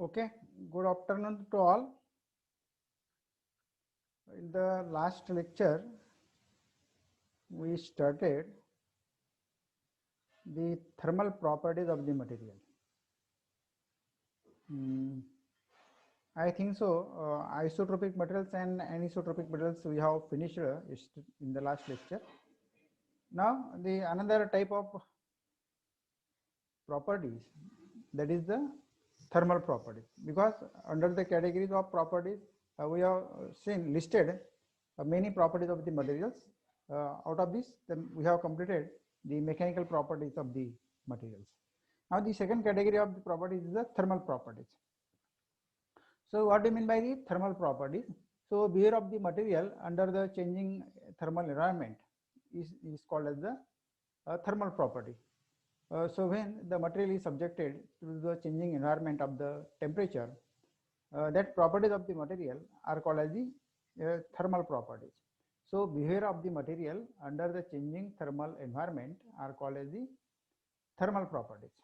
Okay, good afternoon to all. In the last lecture, we started the thermal properties of the material. I think so. Isotropic materials and anisotropic materials we have finished in the last lecture. Now, the another type of properties, that is the thermal properties, because under the categories of properties we have seen listed many properties of the materials. Out of this, then we have completed the mechanical properties of the materials. Now the second category of the properties is the thermal properties. So what do you mean by the thermal properties? So behavior of the material under the changing thermal environment is called as the thermal property. So when the material is subjected to the changing environment of the temperature, that properties of the material are called as the thermal properties. So behavior of the material under the changing thermal environment are called as the thermal properties.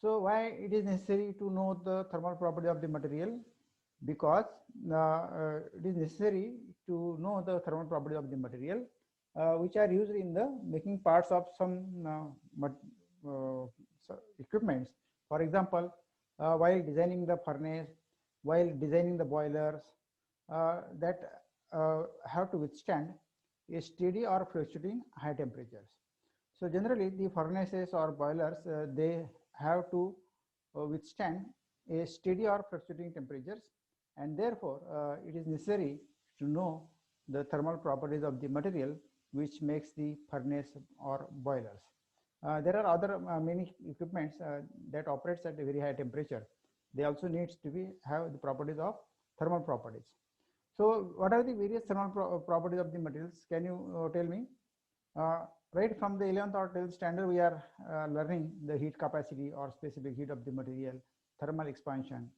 So why it is necessary to know the thermal property of the material? Because it is necessary to know the thermal property of the material which are used in the making parts of some equipments. For example, while designing the furnace, while designing the boilers, that have to withstand a steady or fluctuating high temperatures. So generally the furnaces or boilers they have to withstand a steady or fluctuating temperatures, and therefore it is necessary to know the thermal properties of the material which makes the furnace or boilers. There are other many equipments that operates at a very high temperature. They also needs to be have the properties of thermal properties. So what are the various thermal properties of the materials? Can you tell me? Right from the 11th or 12th standard, we are learning the heat capacity or specific heat of the material, thermal expansion,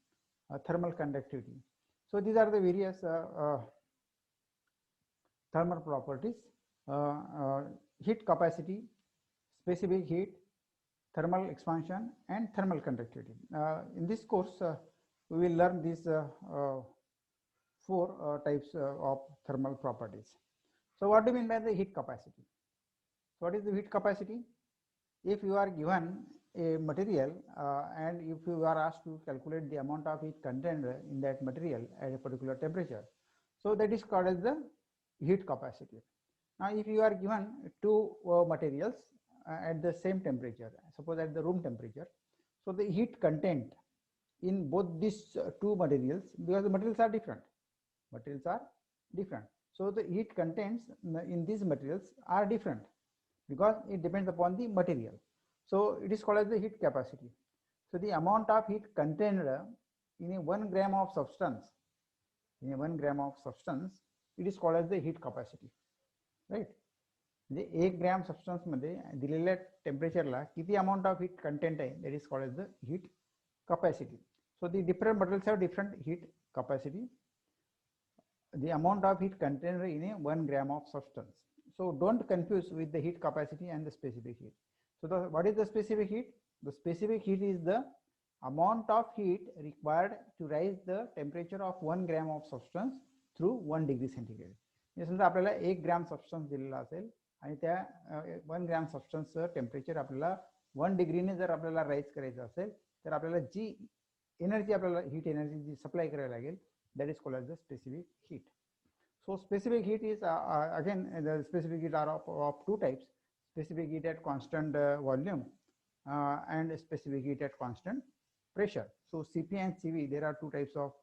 thermal conductivity. So these are the various thermal properties: heat capacity, specific heat, thermal expansion, and thermal conductivity. In this course, we will learn these four types of thermal properties. So what do you mean by the heat capacity? What is the heat capacity? If you are given a material and if you are asked to calculate the amount of heat contained in that material at a particular temperature, so that is called as the heat capacity. Now if you are given two materials at the same temperature, suppose at the room temperature, so the heat content in both these two materials, because the materials are different, so the heat contents in these materials are different because it depends upon the material. So it is called as the heat capacity. So the amount of heat contained in a 1 gram of substance, it is called as the heat capacity, right? The 1 gram substance मध्ये दिलेल्या टेम्परेचरला किती amount of heat content आहे, that is called as the heat capacity. So the different materials have different heat capacity. The amount of heat contained in a 1 gram of substance. So don't confuse with the heat capacity and the specific heat. So what is the specific heat? The specific heat is the amount of heat required to raise the temperature of 1 gram of substance through 1 degree centigrade. समजा आपल्याला 1 gram substance दिलेला असेल आणि त्या 1 gram सबस्टन्सचं temperature आपल्याला 1 डिग्रीने जर आपल्याला राईज करायचं असेल तर आपल्याला जी एनर्जी आपल्याला हीट एनर्जी जी सप्लाय करायला लागेल, that is called as the specific heat. So specific heat is again the specific heat are of two types: specific heat at constant volume and specific heat at constant pressure. So Cp and Cv, there are two types of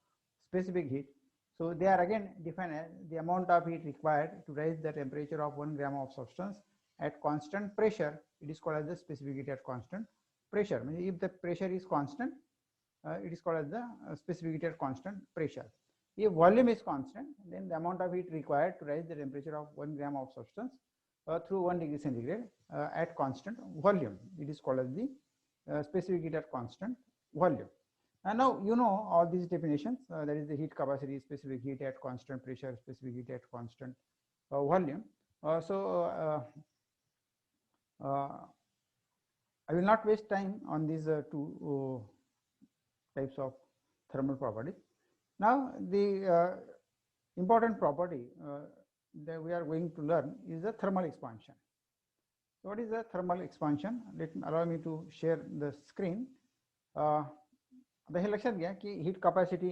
specific heat. So they are again defined as the amount of heat required to raise the temperature of 1 gram of substance at constant pressure. It is called as the specific heat at constant pressure. If the pressure is constant, it is called as the specific heat at constant pressure. If volume is constant, then the amount of heat required to raise the temperature of 1 gram of substance through 1 degree centigrade at constant volume, it is called as the specific heat at constant volume. And now you know all these definitions, that is the heat capacity, specific heat at constant pressure, specific heat at constant volume. I will not waste time on these two types of thermal properties. Now the important property that we are going to learn is the thermal expansion. So what is the thermal expansion? Allow me to share the screen. आता हे लक्षात घ्या की heat capacity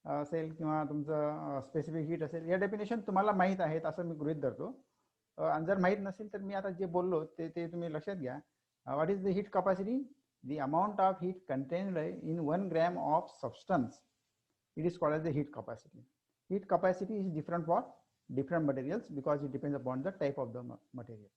असेल किंवा तुमचं specific heat असेल, या डेफिनेशन तुम्हाला माहीत आहेत असं मी गृहीत धरतो. आणि जर माहीत नसेल तर मी आता जे बोललो ते तुम्ही लक्षात घ्या. What is the heat capacity? The amount of heat contained in 1 gram of substance, it is called as the heat capacity. Heat capacity is different for different materials because it depends upon the type of the material.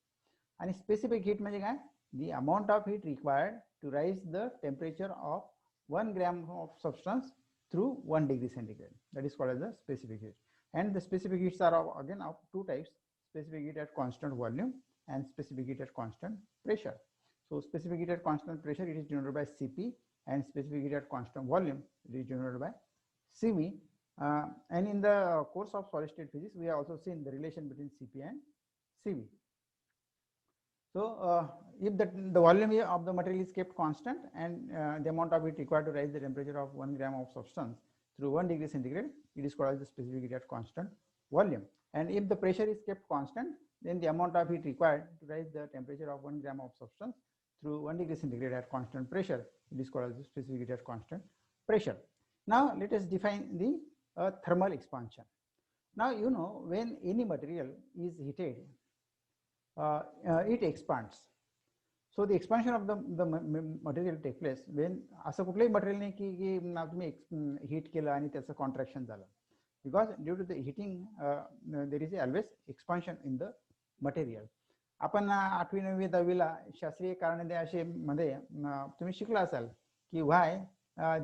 And specific heat म्हणजे काय? The amount of heat required to raise the temperature of 1 gram of substance through 1 degree centigrade. That is called as the specific heat. And the specific heats are again of two types: specific heat at constant volume and specific heat at constant pressure. So specific heat at constant pressure, it is denoted by Cp, and specific heat at constant volume, it is denoted by Cv. And in the course of solid state physics, we have also seen the relation between Cp and Cv. So if the volume of the material is kept constant and the amount of heat required to raise the temperature of 1 gram of substance through 1 degree centigrade, it is called as the specific heat at constant volume. And if the pressure is kept constant, then the amount of heat required to raise the temperature of 1 gram of substance through 1 degree centigrade at constant pressure, it is called as the specific heat at constant pressure. Now let us define the thermal expansion. Now you know, when any material is heated, it expands. So the expansion of the material take place when असं कुठलंही material नाही की तुम्ही heat केलं आणि त्याचं contraction झालं, because due to the heating there is always expansion in the material. आपण 8वी 9वी 10वीला शास्त्रीय कारणे असे मध्ये तुम्ही शिकला असाल की why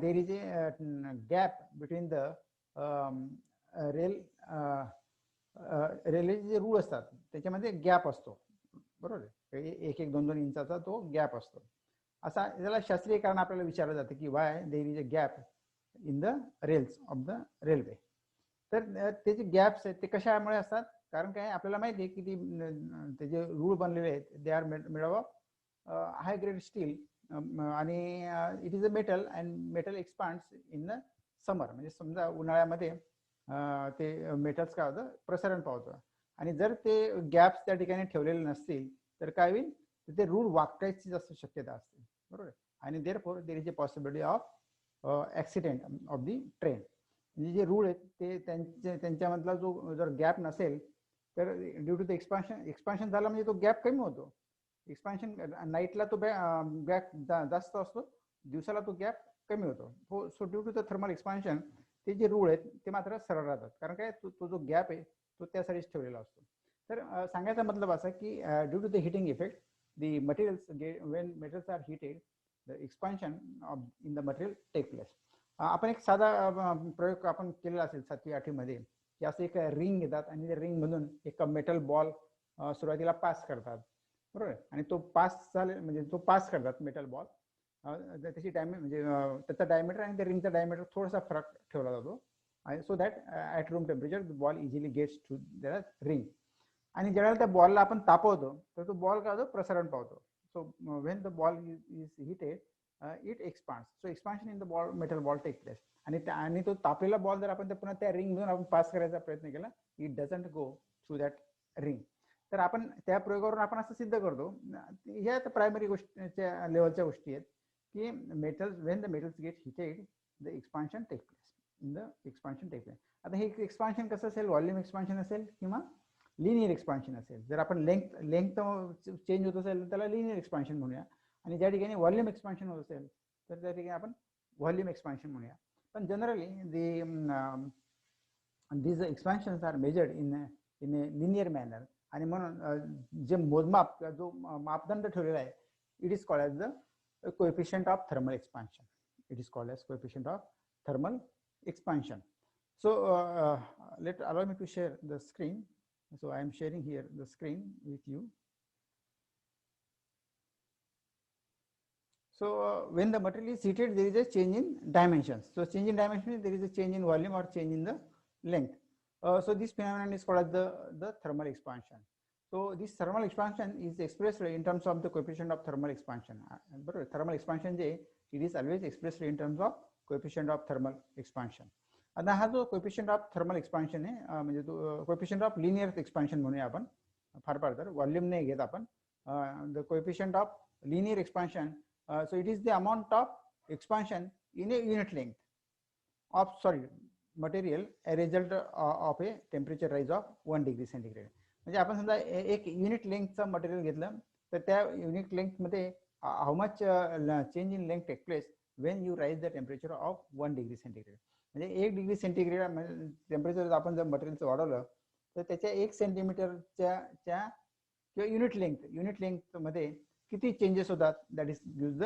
there is a gap between the रेल्वेचे जे रूळ असतात त्याच्यामध्ये गॅप असतो, बरोबर आहे, 1-1-2-2 इंचाचा तो गॅप असतो. असा त्याला शास्त्रीय कारण आपल्याला विचारलं जातं की why there is a gap in the rails of the railway. तर त्याचे गॅप्स आहेत ते कशामुळे असतात? कारण काय, आपल्याला माहिती आहे की ते जे रूळ बनलेले आहेत they are made of high grade steel, आणि it is a metal and metal expands in the summer. म्हणजे समजा उन्हाळ्यामध्ये ते मेटल्स काय होतं, प्रसारण पावतं, आणि जर ते गॅप्स त्या ठिकाणी ठेवलेले नसतील तर काय होईल, ते रूळ वाकायची जास्त शक्यता असते, बरोबर. आणि therefore there is a possibility of accident of the train. म्हणजे जे रूळ आहेत ते त्यांच्यामधला जो जर गॅप नसेल तर ड्यू टू द एक्सपान्शन झाला म्हणजे तो गॅप कमी होतो. एक्सपान्शन नाईटला तो गॅप जास्त असतो, दिवसाला तो गॅप कमी होतो. So due to the thermal expansion ते जे रूळ आहेत ते मात्र सरळ राहतात, कारण काय तो जो गॅप आहे तो त्यासाठीच ठेवलेला असतो. तर सांगायचा मतलब असा की due to the heating effect the materials when metals are heated the expansion in the material take place. आपण एक साधा प्रयोग आपण केलेला असेल 7वी 8वी मध्ये, की असं एक रिंग घेतात आणि त्या रिंग मधून एक मेटल बॉल सुरुवातीला पास करतात, बरोबर, आणि तो पास झाले म्हणजे तो पास करतात मेटल बॉल, त्याची म्हणजे त्याचा डायमीटर आणि त्या रिंगचा डायमीटर थोडासा फरक ठेवला जातो, so that at room temperature the ball easily gets to the ring. आणि ज्यावेळेला त्या बॉलला आपण तापवतो तर तो बॉल काय होतो, प्रसारण पावतो. So when the ball is heated it expands. So expansion in the ball metal ball take place. आणि तो तापलेला बॉल जर आपण पुन्हा त्या रिंग मधून आपण पास करायचा प्रयत्न केला, it doesn't go through that ring. तर आपण त्या प्रयोगावरून आपण असं सिद्ध करतो, ह्या प्रायमरी गोष्टीच्या लेवलच्या गोष्टी आहेत की metals when the metals get heated the expansion take place in the expansion take place. आता हे एक्सपान्शन कसं असेल, व्हॉल्यूम एक्सपान्शन असेल किंवा लिनियर एक्सपान्शन असेल. जर आपण लेंथ चेंज होत असेल तर त्याला लिनियर एक्सपान्शन म्हणूया, आणि ज्या ठिकाणी व्हॉल्यूम एक्सपान्शन होत असेल तर त्या ठिकाणी आपण व्हॉल्यूम एक्सपान्शन म्हणूया. पण generally these expansions are measured in a linear manner. आणि म्हणून जे मोजमाप जो मापदंड ठेवलेला आहे, it is called as the coefficient of thermal expansion. It is called as coefficient of thermal expansion. So allow me to share the screen. So I am sharing here the screen with you. So when the material is heated, there is a change in dimensions. So change in dimension, there is a change in volume or change in the length. So this phenomenon is called as the thermal expansion. So this thermal expansion is expressed in terms of the coefficient of thermal expansion. But thermal expansion, it is always expressed in terms of coefficient of thermal expansion. आता हा जो coefficient of thermal expansion आहे म्हणजे तो coefficient of linear expansion म्हणूया आपण, फार फार तर व्हॉल्यूम नाही घेत आपण. The coefficient of linear expansion, so it is the amount of expansion in a unit length of material a result of a temperature rise of 1 degree centigrade. म्हणजे आपण समजा एक युनिट लेंथचं मटेरियल घेतलं तर त्या युनिट लेंथ मध्ये how much change in length take place when you rise the temperature of 1 degree centigrade. म्हणजे 1 degree centigrade temperature आपण जर मटेरियलचं वाढवलं तर त्याच्या 1 सेंटीमीटरच्या किंवा युनिट लेंथ मध्ये किती चेंजेस होतात, that is gives the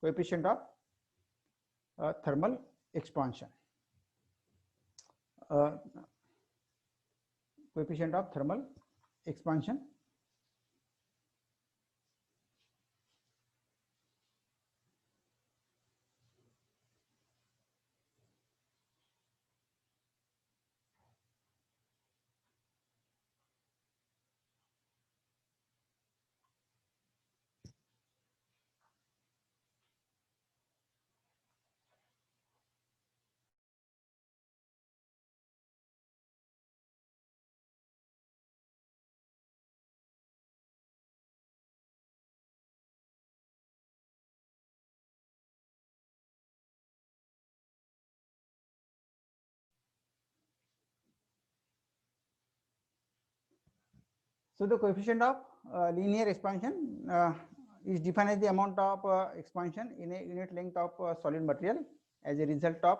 coefficient of thermal expansion. Coefficient of thermal expansion So the coefficient of linear expansion is defined as the amount of expansion in a unit length of solid material as a result of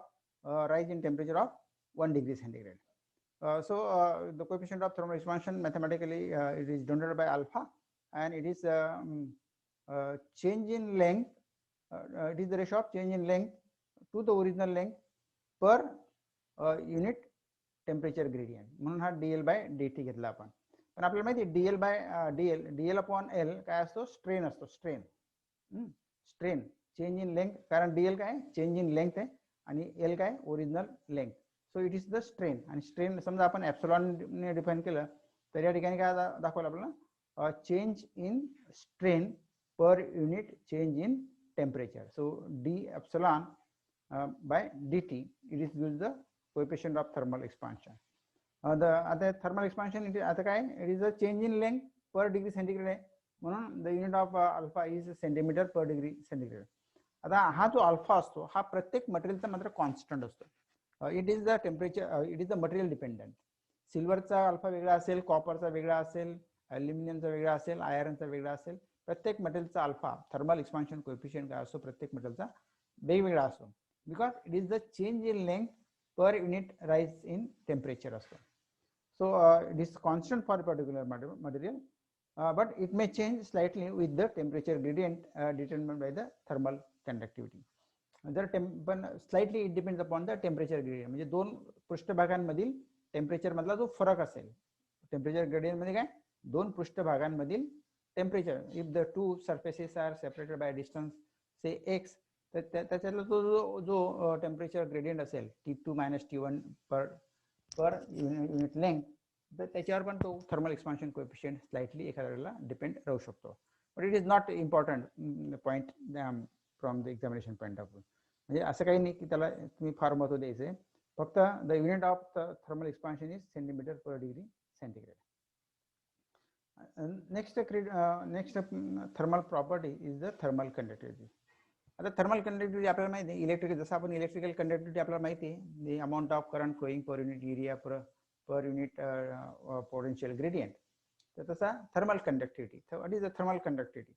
rise in temperature of 1 degree centigrade. So the coefficient of thermal expansion mathematically it is denoted by alpha, and it is change in length. It is the ratio of change in length to the original length per unit temperature gradient. म्हणून हा dl by dt घेतला आपण. पण आपल्याला माहिती आहे dl by dl upon l काय असतो, स्ट्रेन असतो, स्ट्रेन चेंज इन लेंथ, कारण dl काय चेंज इन लेंथ आहे आणि l काय original length. So it is the strain. आणि स्ट्रेन समजा आपण एप्सिलॉन ने डिफाइन केलं तर या ठिकाणी काय दाखवलं आपल्याला, change in strain per unit change in temperature. So d epsilon by dt it is gives the coefficient of thermal expansion. The thermal expansion it is a change in length per degree centigrade, म्हणून the unit of alpha is centimeter per degree centigrade. आता हा जो alpha असतो हा प्रत्येक मटेरियलचा मात्र constant असतो. It is the temperature, it is the material dependent. सिल्वरचा अल्फा वेगळा असेल, कॉपरचा वेगळा असेल, ॲल्युमिनियमचा वेगळा असेल, आयरनचा वेगळा असेल. प्रत्येक मटेरियलचा अल्फा थर्मल एक्सपान्शन कोएफिशियंट काय असतो प्रत्येक मटेरियलचा वेगवेगळा असतो, because it is the change in length per unit rise in temperature असतो. So it is constant for a particular material, but it may change slightly with the temperature gradient determined by the thermal conductivity. पण slightly it depends upon the temperature gradient. म्हणजे दोन पृष्ठभागांमधील temperature मधला जो फरक असेल, temperature gradient मध्ये काय दोन पृष्ठभागांमधील temperature, if the two surfaces are separated by distance say x, तर त्याच्यातला जो टेम्परेचर ग्रेडियंट असेल T2 - T1 पर युनिट लेंथ, तर त्याच्यावर पण तो थर्मल एक्सपान्शन कोएफिशियंट स्लाइटली एखाद्या वेळेला डिपेंड राहू शकतो. But it is not important point from the examination point of view. म्हणजे असं काही नाही की त्याला तुम्ही फार महत्व द्यायचं. फक्त the unit of thermal expansion is centimetre per degree centigrade. Next thermal property is the thermal conductivity. आता थर्मल कंडक्टिव्हिटी आपल्याला माहिती आहे, इलेक्ट्रिकल जसं आपण इलेक्ट्रिकल कंडक्टिव्हिटी आपल्याला माहिती आहे, the amount of current flowing per unit area per unit potential gradient. तर तसा thermal conductivity, what is the thermal conductivity?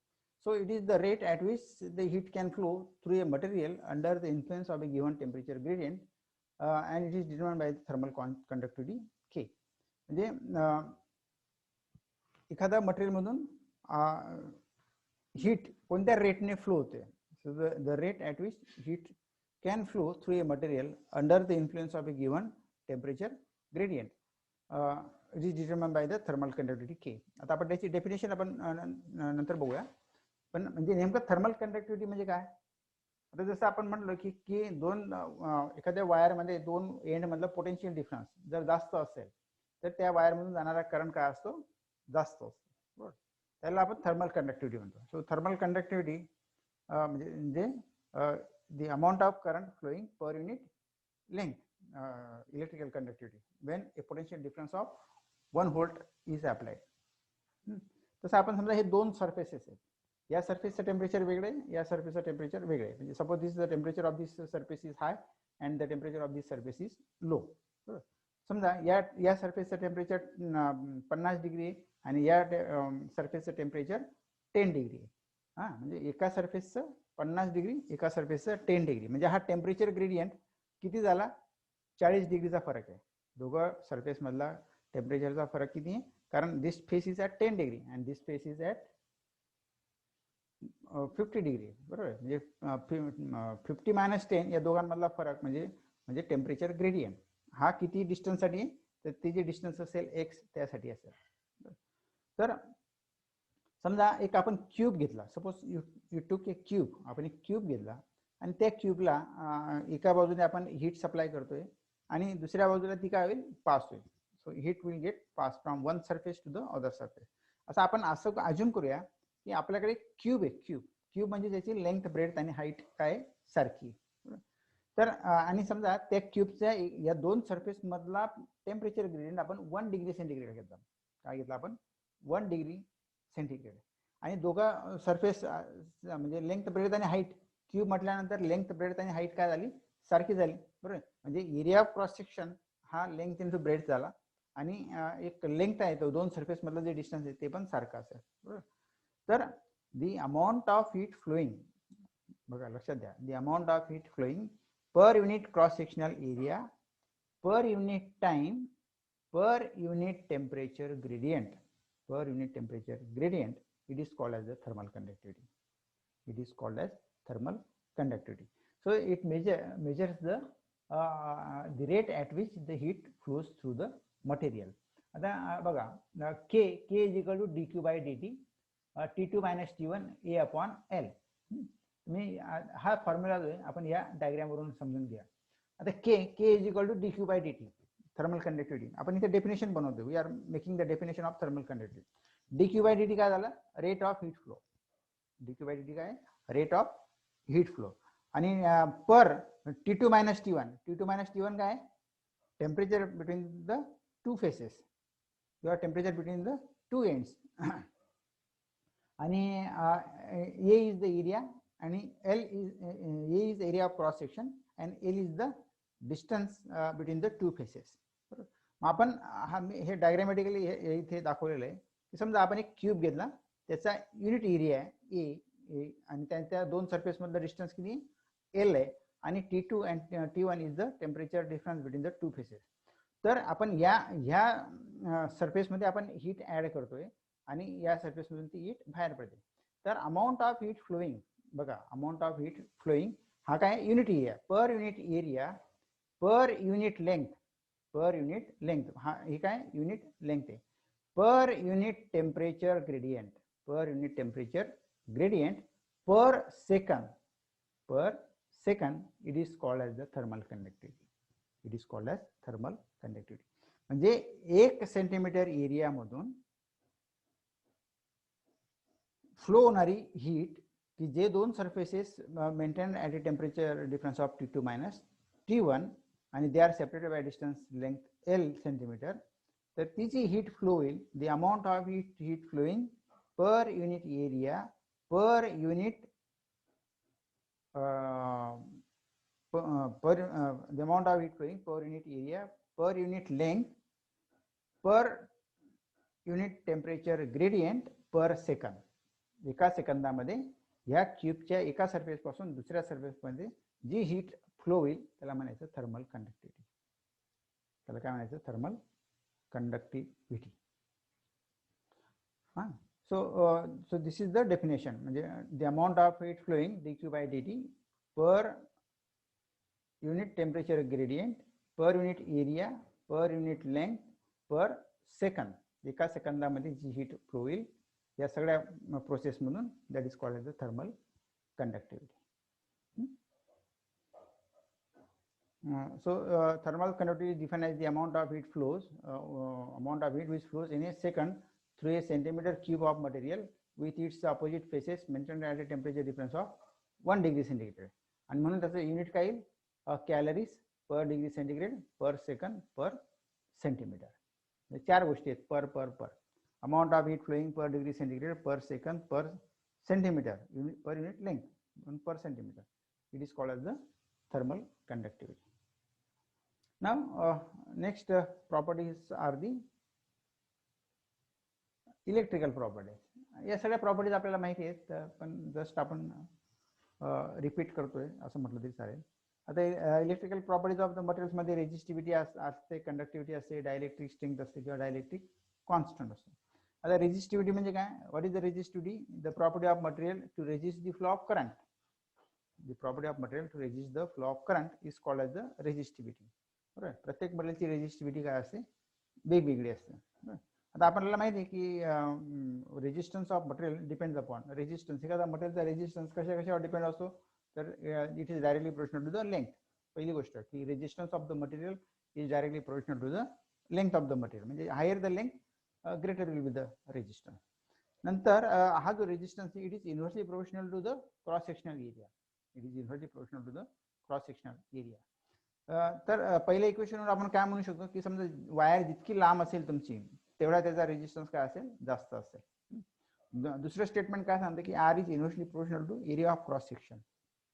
So it is the rate at which the heat can flow through a material under the influence of a given temperature gradient, and it is determined by thermal conductivity K. म्हणजे एखाद्या material मधून heat कोणत्या रेटने flow होते. So the rate at which heat can flow through a material under the influence of a given temperature gradient it is determined by the thermal conductivity K. आता आपण त्याची definition आपण नंतर बघूया. पण म्हणजे नेमकं थर्मल कंडक्टिव्हिटी म्हणजे काय? आता जसं आपण म्हटलं की दोन एखाद्या वायर मध्ये दोन एंड मधला पोटेन्शियल डिफरन्स जर जास्त असेल तर त्या वायर मधून जाणारा करंट काय असतो, जास्त असतो. त्याला आपण थर्मल कंडक्टिव्हिटी म्हणतो. सो थर्मल कंडक्टिव्हिटी म्हणजे the amount of current flowing per unit length, electrical conductivity, when a potential difference of 1 volt is applied. तसं आपण समजा हे दोन सर्फेसेस आहेत, या सर्फेसचं टेम्परेचर वेगळे, या सर्फेसचं टेम्परेचर वेगळे. म्हणजे suppose this the temperature of this surface is hi and the temperature of this surface is low. समजा या सर्फेसचं टेम्परेचर 50 डिग्री आहे आणि या सर्फेसचं टेम्परेचर 10 डिग्री आहे. म्हणजे एका सर्फेसचं 50 डिग्री, एका सर्फेसचं 10 डिग्री. म्हणजे हा टेम्परेचर ग्रेडियंट किती झाला? 40 डिग्रीचा फरक आहे. दोघं सर्फेस मधला टेम्परेचरचा फरक किती आहे? कारण this face is at 10 degree and this face is at 50 degree. बरोबर. म्हणजे 50 - 10 या दोघांमधला फरक म्हणजे टेम्परेचर ग्रेडियंट. हा किती डिस्टन्स साठी आहे? तर ते जे डिस्टन्स असेल x त्यासाठी असेल. तर समजा एक आपण क्यूब घेतला. Suppose you took A cube. आपण एक क्यूब घेतला आणि त्या क्यूबला एका बाजूने आपण हीट सप्लाय करतोय आणि दुसऱ्या बाजूला ती काय होईल? पास होईल. So heat will get pass from one surface to the other surface. असं आपण असं अज्युम करूया की आपल्याकडे क्यूब आहे. क्यूब म्हणजे त्याची लेंथ, ब्रेड्थ आणि हाईट काय सारखी. तर आणि समजा त्या क्यूबच्या या दोन सरफेस मधला टेम्परेचर ग्रेडियंट आपण 1 डिग्री सेंटीग्रेड घेतला. काय घेतला आपण? 1 डिग्री सेंटीग्रेड. आणि दोघं सरफेस म्हणजे लेंथ, ब्रेड्थ आणि हाईट, क्यूब म्हटल्यानंतर लेंथ, ब्रेड्थ आणि हाईट काय झाली? सारखी झाली. बरोबर. म्हणजे एरिया ऑफ क्रॉस सेक्शन हा लेंथ इंटू ब्रेड्थ झाला आणि एक लेंथ आहे तो दोन सरफेस मधला जे डिस्टन्स आहे ते पण सारखं असेल. बरोबर. तर the amount of heat flowing, बघा लक्षात द्या, the amount of heat flowing per unit cross sectional area, per unit time, per unit temperature gradient, it is called as the thermal conductivity. It is called as thermal conductivity. So it measures the rate at which the heat flows through the material. आता बघा k is equal to dq by dt, T2 minus T1 A upon L. मी हा formula जो आहे आपण या diagram वरून समजून घ्या. आता k is equal to dq by dt, thermal conductivity. आपण इथे डेफिनेशन बनवतो. We are making the definition of thermal conductivity. dq by dt काय झालं? Rate of heat flow. dq by dt काय? Rate of heat flow. आणि per T2 minus T1 काय? Temperature between the two faces किंवा temperature between the two ends. आणि A is the area आणि L is area of cross section and L is the distance between the two faces. मग आपण हे diagrammatically इथे दाखवलेलं आहे की समजा आपण एक क्यूब घेतला, त्याचा युनिट एरिया आहे A आणि त्या दोन सरफेस मधला डिस्टन्स किती? L आहे आणि T2 and T1 is the temperature difference between the two faces. तर आपण ह्या सरफेस मध्ये आपण हीट ऍड करतोय आणि या सरफेस मधून ती हीट बाहेर पडते. तर अमाऊंट ऑफ हीट फ्लोईंग, बघा अमाऊंट ऑफ हीट फ्लोईंग हा काय? Unit area, per unit area, per unit length, हा हे काय? युनिट लेंथ आहे. Per unit temperature gradient, per second, it is called as the thermal conductivity. म्हणजे 1 centimetre area मधून flow होणारी हीट की जे दोन surfaces maintain at a temperature difference of T2 minus T1 आणि they are separated by distance length L centimetre. तर तिची heat flow होईल. The amount of heat flowing per unit area, per unit the amount of heat flowing per unit area, per unit length, per unit temperature gradient per second. एका सेकंदामध्ये या क्यूबच्या एका surface पासून दुसऱ्या surface मध्ये जी heat flow होईल त्याला म्हणायचं thermal conductivity. त्याला काय म्हणायचं? Thermal conductivity. हा. So this is the definition. म्हणजे the amount of heat flowing dq by dt per unit temperature gradient, per unit area, per unit length, per second. एका सेकंदामध्ये जी हीट फ्लो होईल या सगळ्या प्रोसेस म्हणून that is called as the thermal conductivity. So thermal conductivity is defined as the amount of heat which flows in a second through a centimeter cube of material with its opposite faces maintained at a temperature difference of 1 degree centigrade. आणि म्हणून त्याचं unit काय येईल, calories per degree centigrade per second per centimetre. 4 गोष्टी आहेत, per per per amount of heat flowing per degree centigrade per second per centimetre per unit length per centimeter. It is called as the thermal conductivity. Now next properties are the electrical properties. या सगळ्या properties आपल्याला माहिती आहेत, पण just आपण repeat करतोय असं म्हटलं तरी चालेल. आता electrical properties of the materials मध्ये रेजिस्टिव्हिटी असते, कंडक्टिव्हिटी असते, डायलेक्ट्रिक स्ट्रेंथ असते किंवा डायलेक्ट्रिक कॉन्स्टंट असते. आता रेजिस्टिव्हिटी म्हणजे काय, what is the resistivity, the property of material to resist the flow of current. The property of material to resist the flow of current is called as the resistivity. बरोबर, प्रत्येक मटेरियलची resistivity काय असते, वेगवेगळी असते. आता आपल्याला माहिती आहे की resistance of material depends upon resistance. एखादा मटेरियलचा रेजिस्टन्स कशावर डिपेंड असतो, तर it is directly proportional to the length. पहिली गोष्ट की resistance of the material is directly proportional to the length of the material. म्हणजे higher the length greater will be the resistance. नंतर हा जो resistance it is inversely proportional to the cross sectional area. It is inversely proportional to the cross sectional area. तर पहिल्या इक्वेशनवर आपण काय म्हणू शकतो की समजा वायर जितकी लांब असेल तुमची तेवढा त्याचा रेजिस्टन्स काय असेल, जास्त असेल. दुसरं स्टेटमेंट काय सांगते की R is inversely proportional to area of cross section.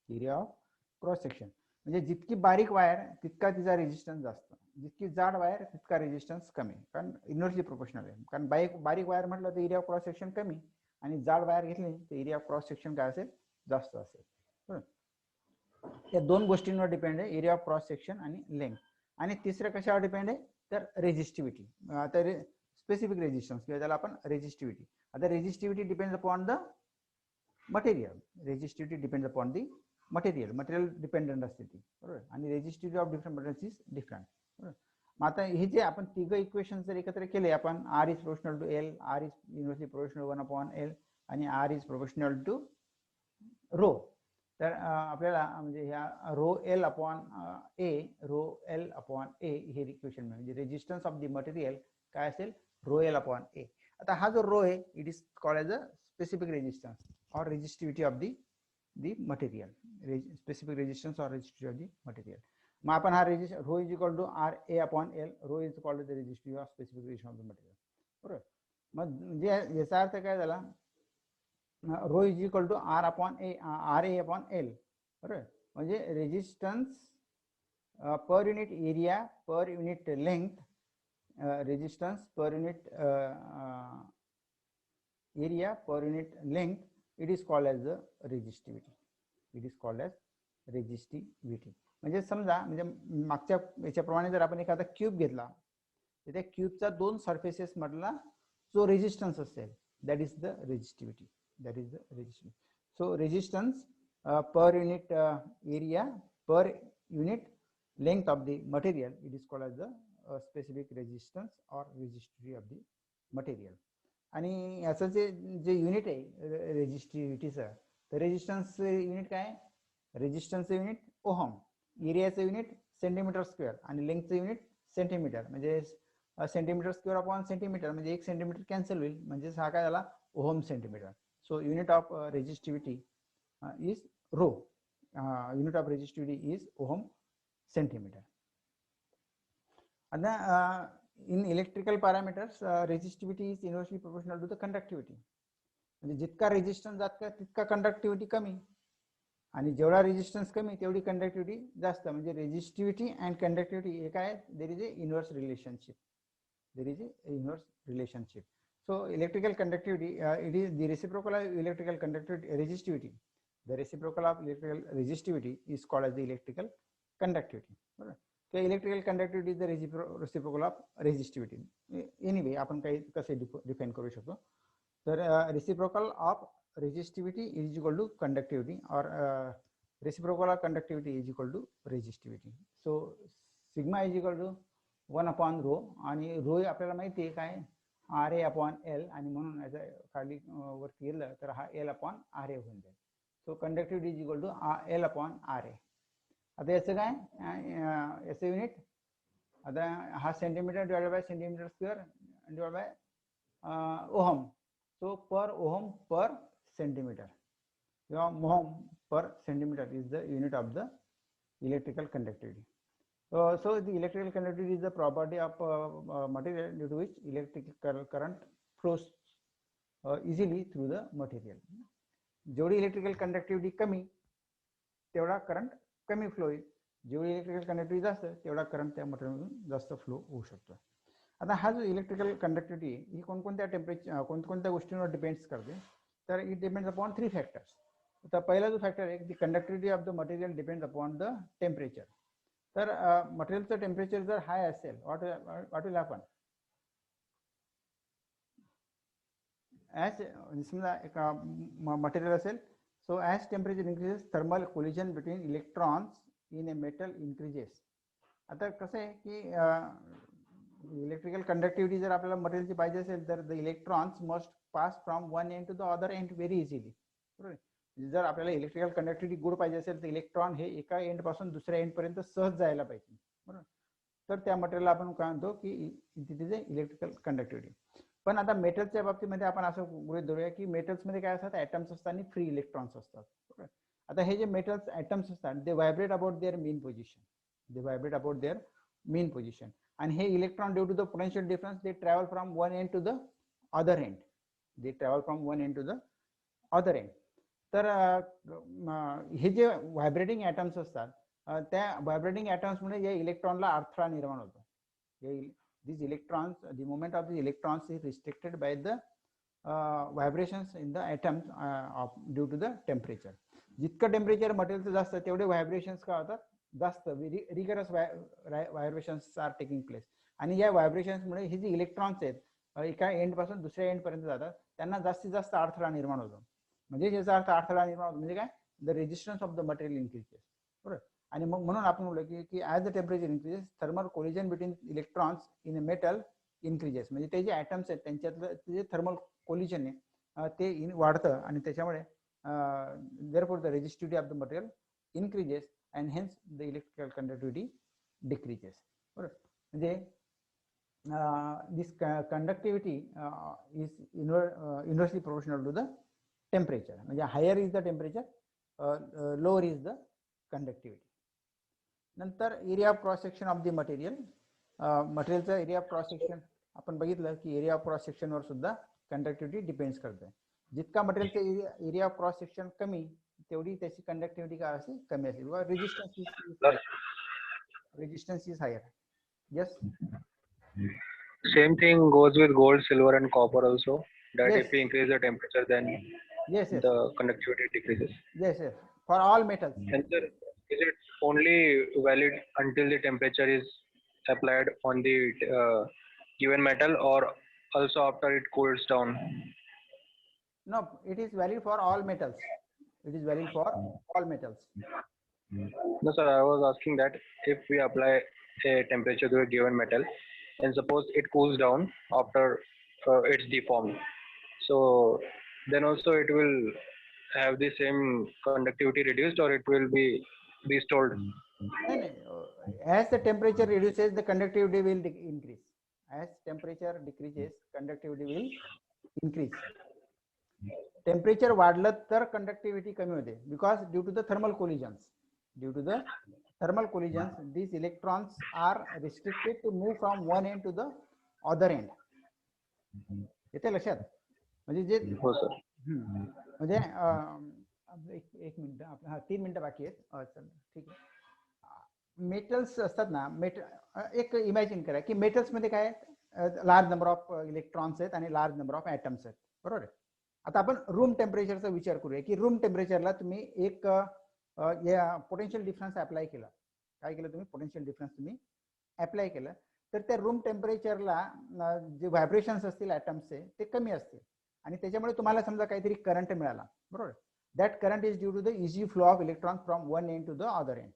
Area of cross section म्हणजे जितकी बारीक वायर तितका तिचा रेजिस्टन्स जास्त, जितकी जाड वायर तितका रेजिस्टन्स कमी, कारण इन्व्हर्सली प्रोपोर्शनल आहे. कारण बारीक वायर म्हटलं तर एरिया ऑफ क्रॉस सेक्शन कमी आणि जाड वायर घेतली तर एरिया ऑफ क्रॉस सेक्शन काय असेल, जास्त असेल. या दोन गोष्टींवर डिपेंड आहे, एरिया ऑफ क्रॉस सेक्शन आणि लेंथ. आणि तिसरं कशावर डिपेंड आहे, तर रेजिस्टिव्हिटी. आता स्पेसिफिक रेजिस्टन्स किंवा त्याला आपण रेजिस्टिव्हिटी. आता resistivity depends upon the material. Resistivity depends upon the material dependent असते ती, बरोबर. आणि resistivity of different materials is different, बरोबर. मग आता हे जे आपण तिघ इक्वेशन जर एकत्र केले आपण, R is proportional to L, R is inversely proportional 1/L आणि R is proportional to rho, तर आपल्याला म्हणजे ह्या रो एल अपॉन ए हे इक्वेशन म्हणजे रेजिस्टन्स ऑफ द मटेरियल काय असेल, रो एल अपॉन ए. आता हा जो रो आहे it is called as a specific resistance or resistivity of the material. Specific resistance or resistivity of the material. मग आपण हा rho is equal to R A upon L, rho is called the resistivity of specific resistance of the material, बरोबर. मग म्हणजे याचा अर्थ काय झाला, rho is equal to R A upon L, बरोबर. म्हणजे resistance per unit area per unit length, resistance per unit area per unit length, it is called as resistivity. It is called as resistivity. म्हणजे समजा म्हणजे मागच्या याच्याप्रमाणे जर आपण एखादा cube घेतला तर त्या क्यूबचा दोन सरफेसेस मधला जो रेजिस्टन्स असेल that is the resistivity. That is the resistance. So resistance per unit area per unit length of the material, it is called as the specific resistance or resistivity of the material. आणि याचं जे unit आहे रेजिस्टिव्हिटीचं, तर resistance unit काय आहे, रेजिस्टन्सचं unit ohm, एरियाचं unit centimetre square आणि लेंथचं युनिट सेंटीमीटर. म्हणजे सेंटीमीटर स्क्वेअर अपॉन सेंटीमीटर म्हणजे 1 सेंटीमीटर कॅन्सल होईल, म्हणजे हा काय झाला, ohm centimetre. So unit of resistivity is rho. Unit of resistivity is ohm centimeter. And in electrical parameters, resistivity is inversely proportional to the conductivity. म्हणजे जितका resistance जास्त तितका कंडक्टिव्हिटी कमी आणि जेवढा रेजिस्टन्स कमी तेवढी कंडक्टिव्हिटी जास्त. म्हणजे रेजिस्टिव्हिटी अँड कंडक्टिव्हिटी हे काय, there is A inverse relationship. There is A inverse relationship. So electrical conductivity, it is the reciprocal of electrical conductivity resistivity. The reciprocal of electrical resistivity is called as the electrical conductivity. So electrical conductivity is the reciprocal of resistivity. Anyway, आपण काही कसे define करू शकतो, तर reciprocal of resistivity is equal to conductivity or reciprocal of conductivity is equal to resistivity. So sigma is equal to 1/rho आणि rho आपल्याला माहिती आहे काय, आर ए अपॉन एल, आणि म्हणून याच्या खाली वरती गेलं तर हा एल अपॉन आर ए होऊन जाईल. So conductivity is equal to L upon R A. आता याचं काय, याचं युनिट आता हा centimetre divided by centimetre square divided by ohm. So per ohm per centimetre किंवा mho per centimeter is the unit of the electrical conductivity. So the electrical conductivity is the property of material due to which electrical current flows easily through the material. जेवढी electrical conductivity कमी तेवढा current कमी flow होईल, जेवढी electrical conductivity जास्त तेवढा current त्या मटेरियलमधून जास्त फ्लो होऊ शकतो. आता हा जो इलेक्ट्रिकल कंडक्टिव्हिटी ही कोणकोणत्या टेम्परेचर कोणकोणत्या गोष्टींवर डिपेंड्स करते, तर इट डिपेंड्स अपॉन 3 फॅक्टर्स. आता पहिला जो फॅक्टर आहे the conductivity of the material depends upon the temperature. तर मटेरियलचं टेम्परेचर जर हाय असेल व्हॉट विल हॅपन, ॲज समजा एक मटेरियल असेल, so as temperature increases thermal collision between electrons in a metal increases. आता कसं आहे की इलेक्ट्रिकल कंडक्टिव्हिटी जर आपल्याला मटेरियलची पाहिजे असेल तर the electrons must pass from one end to the other end very easily. बरोबर, जर आपल्याला इलेक्ट्रिकल कंडक्टिव्हिटी गुड पाहिजे असेल तर इलेक्ट्रॉन हे एका एंड पासून दुसऱ्या एंड पर्यंत सहज जायला पाहिजे. बरोबर, तर त्या मटेरियलला आपण काय म्हणतो की it is a electrical conductivity. पण आता मेटलच्या बाबतीमध्ये आपण असं गृहीत धरूया की मेटल्समध्ये काय असतात, ॲटम्स असतात आणि फ्री इलेक्ट्रॉन्स असतात. आता हे जे मेटल्स ॲटम्स असतात they vibrate about their mean position, they vibrate about their mean position, आणि हे electron due to the potential difference they travel from one end to the other end, they travel from one end to the other end. तर हे जे vibrating atoms असतात त्या vibrating ॲटम्समुळे या इलेक्ट्रॉनला अडथळा निर्माण होतो. These electrons, the movement of the electrons is restricted by the vibrations in the atoms due to the temperature. जितकं टेम्परेचर मटेरियलचं जास्त तेवढे व्हायब्रेशन्स काय होतात जास्त, rigorous vibrations are taking place. आणि या व्हायब्रेशन्समुळे हे जे इलेक्ट्रॉन्स आहेत एका एंड पासून दुसऱ्या एंड पर्यंत जातात, त्यांना जास्तीत जास्त अडथळा निर्माण होतो. म्हणजे याचा अर्थ अडथळा निर्माण होतो म्हणजे काय, the resistance of the material increases. बरोबर, आणि मग म्हणून आपण बोललो की as the temperature increases thermal collision between electrons in a metal increases. म्हणजे ते जे ॲटम्स आहेत त्यांच्यातलं जे थर्मल कोलिजन आहे ते वाढतं आणि त्याच्यामुळे therefore the resistivity of the material increases and hence the electrical conductivity decreases. बरोबर, म्हणजे this conductivity is inversely proportional to the temperature. म्हणजे higher is the temperature, lower is the conductivity. नंतर area of cross section of the material. मटेरियलचा area of cross section आपण बघितलं की area of cross सेक्शनवर सुद्धा conductivity depends करते. जितका मटेरियलचा एरिया ऑफ क्रॉस सेक्शन कमी तेवढी त्याची कंडक्टिव्हिटी काय असेल कमी असेल, किंवा resistance is higher. Yes. Same thing goes with gold, silver, and copper also. That Yes. if we increase the temperature, then Yes. the conductivity decreases. Yes. For all metals. And sir, is it only valid until the temperature is applied on the given metal, or also after it cools down? No, it is valid for all metals. It is valid for all metals. No, sir. I was asking that if we apply a temperature to a given metal, and suppose it cools down after it's deformed, so then also it will have the same conductivity reduced, or it will be restored? As the temperature reduces, the conductivity will increase. As temperature decreases, conductivity will increase. Temperature वाढलं तर conductivity कमी होते, because due to the thermal collisions. Due to the thermal collisions, these electrons are restricted to move from one end to the other end. येते लक्षात? म्हणजे जे हो sir. म्हणजे एक मिनिट आपलं 3 मिनिटं बाकी आहेत. ठीक आहे. मेटल्स असतात ना, एक इमॅजिन करा की मेटल्स मध्ये काय लार्ज नंबर ऑफ इलेक्ट्रॉन्स आहेत आणि लार्ज नंबर ऑफ ॲटम्स आहेत. बरोबर आहे. आता आपण रूम टेम्परेचरचा विचार करूया की रूम टेम्परेचरला तुम्ही एक पोटेन्शियल डिफरन्स अप्लाय केला. काय केलं तुम्ही? पोटेन्शियल डिफरन्स तुम्ही अप्लाय केलं तर त्या रूम टेम्परेचरला जे व्हायब्रेशन्स असतील ॲटम्सचे ते कमी असतील आणि त्याच्यामुळे तुम्हाला समजा काहीतरी करंट मिळाला. बरोबर, that current is due to the easy flow of electron from one end to the other end.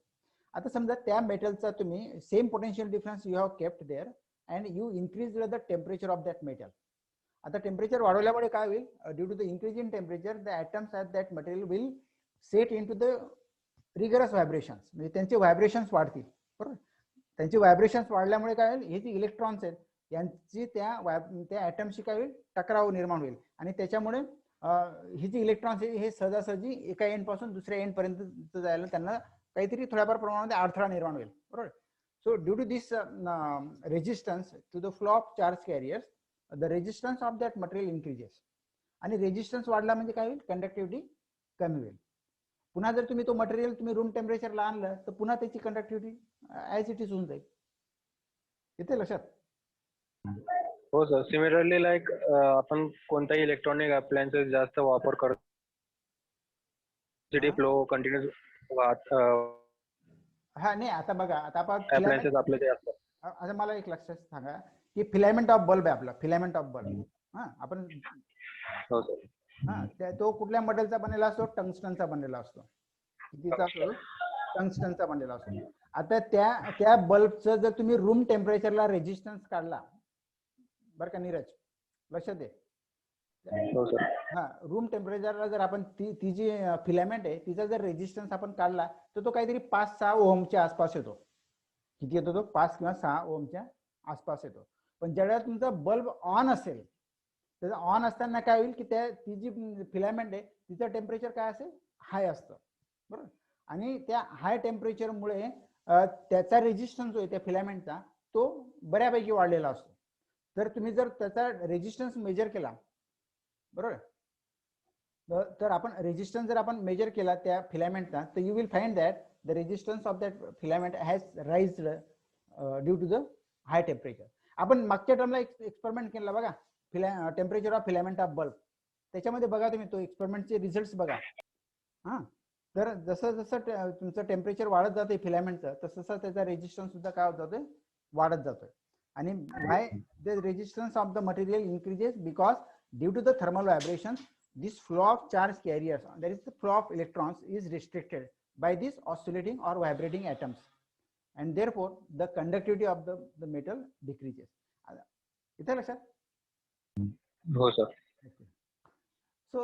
आता समजा त्या मेटलचा तुम्ही same potential difference you have kept there and you increase the temperature of that metal. आता temperature वाढवल्यामुळे काय होईल? Due to the increase in temperature the atoms at that material will set in to the rigorous vibrations. म्हणजे त्यांचे vibrations वाढतील. बरोबर, त्यांचे vibrations वाढल्यामुळे काय होईल? हे जे इलेक्ट्रॉन्स आहेत यांची त्या ॲटमशी काय होईल? टकराव निर्माण होईल आणि त्याच्यामुळे ही जी इलेक्ट्रॉन्स आहे हे सहजासहजी एका एंड पासून दुसऱ्या एंड पर्यंत जायला त्यांना काहीतरी थोड्याफार प्रमाणामध्ये अडथळा निर्माण होईल, बरोबर. So due to this resistance to the flow of charge carriers, the resistance of that material increases. आणि रेजिस्टन्स वाढला म्हणजे काय होईल, कंडक्टिव्हिटी कमी होईल. पुन्हा जर तुम्ही तो मटेरियल तुम्ही रूम टेम्परेचरला आणलं तर पुन्हा त्याची कंडक्टिव्हिटी ॲज इट इज होऊन जाईल. येते लक्षात? हो सर. सिमिलरली लाईक आपण कोणताही इलेक्ट्रॉनिक अप्लायन्सेस जास्त वापर करतो, सिटी फ्लो कंटिन्यूस हा नाही, आता बघा, आता आपण अप्लायन्सेस आपले ते असतात. आता मला एक लक्षात सांगा की फिलामेंट ऑफ बल्ब आहे आपला, फिलामेंट ऑफ बल्ब. हा आपण हो सर. हा तो कुठल्या मटेरियलचा बनलेला असतो, टंगस्टनचा बनलेला असतो. कितीचा असतो? टंगस्टनचा बनलेला असतो. आता त्या बल्बचं जर तुम्ही रूम टेम्परेचरला रेजिस्टन्स काढला, बरं का नीरज, लक्षात दे. हो सर. हा, रूम टेम्परेचरला जर आपण ती जी फिलामेंट आहे तिचा जर रेजिस्टन्स आपण काढला तर तो काहीतरी 5-6 ओहमच्या आसपास येतो. किती येतो तो? 5 किंवा 6 ओहमच्या आसपास येतो. पण ज्यावेळेला तुमचा बल्ब ऑन असेल, तर ऑन असताना काय होईल की ती जी फिलामेंट आहे तिचं टेम्परेचर काय असेल, हाय असतं, बरोबर. आणि त्या हाय टेम्परेचरमुळे त्याचा रेजिस्टन्स जो आहे त्या फिलामेंटचा तो बऱ्यापैकी वाढलेला असतो. तर तुम्ही जर त्याचा रेजिस्टन्स मेजर केला, बरोबर, तर आपण रेजिस्टन्स जर आपण मेजर केला त्या फिलामेंटचा, तर you will find that the resistance of that filament has rised due to the high temperature. आपण मागच्या टर्मला एक्सपेरिमेंट केला बघा, temperature of filament of bulb. त्याच्यामध्ये बघा तुम्ही तो एक्सपेरिमेंटचे रिझल्ट्स बघा. हा, तर जसं जसं तुमचं टेम्परेचर वाढत जाते फिलामेंटचं, तसं तसं त्याचा रेजिस्टन्स सुद्धा काय होत जातोय, वाढत जातोय. आणि why the resistance of the material increases, because due to the thermal vibration this flow of charge carriers, that is the flow of electrons, is restricted by these oscillating or vibrating atoms, and therefore the conductivity of the metal decreases. इथे लक्षात? हो sir. So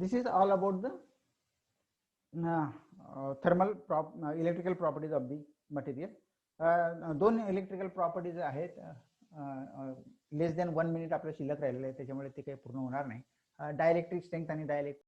this is all about the thermal electrical properties of the material. दोन electrical properties आहेत. लेस than 1 minute आपल्या शिल्लक राहिलेलं आहे, त्याच्यामुळे ते काही पूर्ण होणार नाही. डायलेक्ट्रिक स्ट्रेंथ आणि डायलेक्ट्रिक